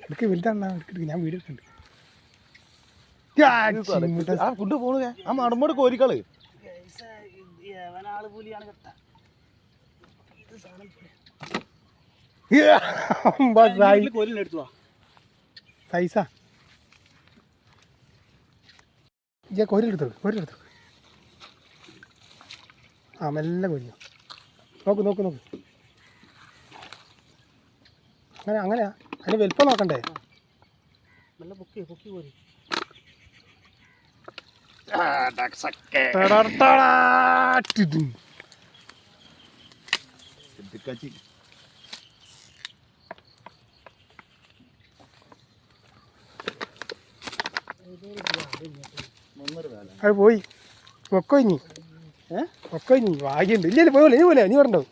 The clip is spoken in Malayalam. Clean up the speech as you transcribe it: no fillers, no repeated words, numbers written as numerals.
എനിക്ക് വലുതാണ് ഞാൻ വീഡിയോ എടുക്കുന്നുണ്ട്. ആ ഫുഡ് പോണേ ആ മടമ്പോട് കോരിക്കള് സൈസാ കോരിലെടുത്തു ആ മെല്ലെ കൊരിഞ്ഞു. നോക്ക് അങ്ങനെയാ അതിന് വലുപ്പം നോക്കണ്ടേ? അത് പോയി ഒക്കെ ഇനി ഭാഗ്യമുണ്ട്. ഇല്ലല്ലേ പോയല്ലേ നീ പറഞ്ഞോ.